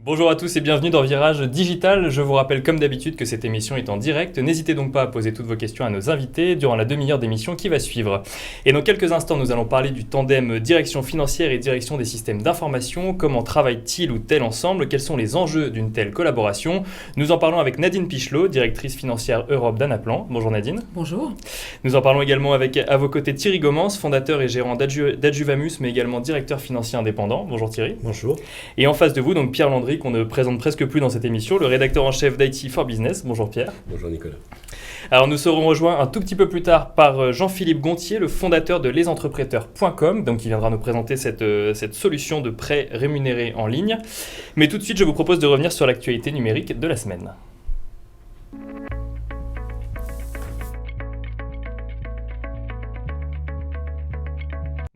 Bonjour à tous et bienvenue dans Virage Digital. Je vous rappelle comme d'habitude que cette émission est en direct. N'hésitez donc pas à poser toutes vos questions à nos invités durant la demi-heure d'émission qui va suivre. Et dans quelques instants, nous allons parler du tandem direction financière et direction des systèmes d'information. Comment travaillent-ils ou tel ensemble? Quels sont les enjeux d'une telle collaboration? Nous en parlons avec Nadine Pichelot, directrice financière Europe d'Anaplan. Bonjour Nadine. Bonjour. Nous en parlons également avec à vos côtés Thierry Gomens, fondateur et gérant d'Adjuvamus, mais également directeur financier indépendant. Bonjour Thierry. Bonjour. Et en face de vous, donc Pierre Landry, qu'on ne présente presque plus dans cette émission, le rédacteur en chef d'IT for Business. Bonjour Pierre. Bonjour Nicolas. Alors nous serons rejoints un tout petit peu plus tard par Jean-Philippe Gontier, le fondateur de lesentrepreneurs.com, donc qui viendra nous présenter cette solution de prêt rémunéré en ligne. Mais tout de suite, je vous propose de revenir sur l'actualité numérique de la semaine.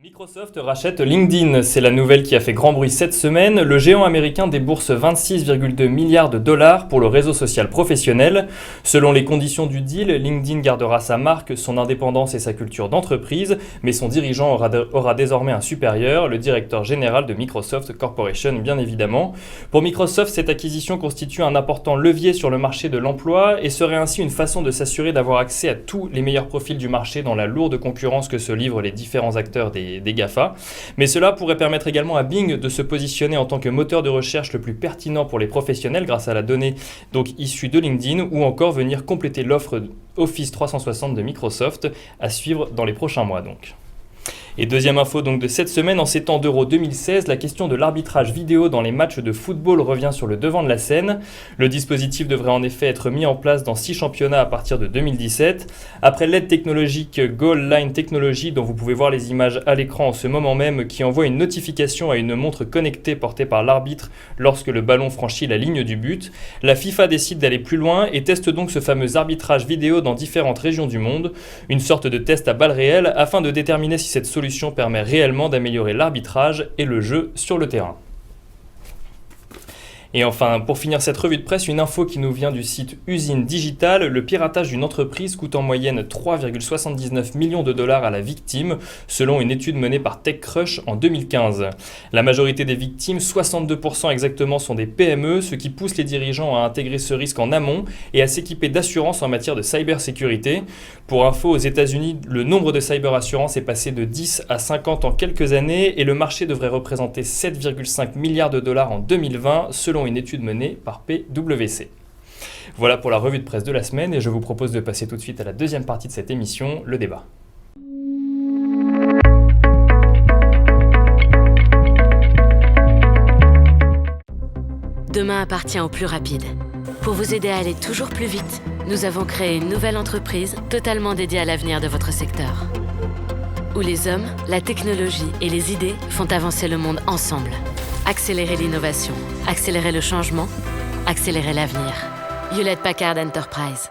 Microsoft rachète LinkedIn, c'est la nouvelle qui a fait grand bruit cette semaine. Le géant américain débourse 26,2 milliards de dollars pour le réseau social professionnel. Selon les conditions du deal, LinkedIn gardera sa marque, son indépendance et sa culture d'entreprise, mais son dirigeant aura désormais un supérieur, le directeur général de Microsoft Corporation, bien évidemment. Pour Microsoft, cette acquisition constitue un important levier sur le marché de l'emploi et serait ainsi une façon de s'assurer d'avoir accès à tous les meilleurs profils du marché dans la lourde concurrence que se livrent les différents acteurs des GAFA. Mais cela pourrait permettre également à Bing de se positionner en tant que moteur de recherche le plus pertinent pour les professionnels grâce à la donnée donc issue de LinkedIn, ou encore venir compléter l'offre Office 360 de Microsoft à suivre dans les prochains mois donc. Et deuxième info donc de cette semaine, en ces temps d'Euro 2016, la question de l'arbitrage vidéo dans les matchs de football revient sur le devant de la scène. Le dispositif devrait en effet être mis en place dans 6 championnats à partir de 2017. Après l'aide technologique Goal Line Technology, dont vous pouvez voir les images à l'écran en ce moment même, qui envoie une notification à une montre connectée portée par l'arbitre lorsque le ballon franchit la ligne du but, la FIFA décide d'aller plus loin et teste donc ce fameux arbitrage vidéo dans différentes régions du monde, une sorte de test à balles réelles afin de déterminer si cette solution permet réellement d'améliorer l'arbitrage et le jeu sur le terrain. Et enfin, pour finir cette revue de presse, une info qui nous vient du site Usine Digital. Le piratage d'une entreprise coûte en moyenne 3,79 millions de dollars à la victime, selon une étude menée par TechCrunch en 2015. La majorité des victimes, 62% exactement, sont des PME, ce qui pousse les dirigeants à intégrer ce risque en amont et à s'équiper d'assurances en matière de cybersécurité. Pour info, aux États-Unis, le nombre de cyberassurances est passé de 10 à 50 en quelques années et le marché devrait représenter 7,5 milliards de dollars en 2020, selon une étude menée par PwC. Voilà pour la revue de presse de la semaine et je vous propose de passer tout de suite à la deuxième partie de cette émission, le débat. Demain appartient aux plus rapides. Pour vous aider à aller toujours plus vite, nous avons créé une nouvelle entreprise totalement dédiée à l'avenir de votre secteur. Où les hommes, la technologie et les idées font avancer le monde ensemble. Accélérer l'innovation, accélérer le changement, accélérer l'avenir. Hewlett Packard Enterprise.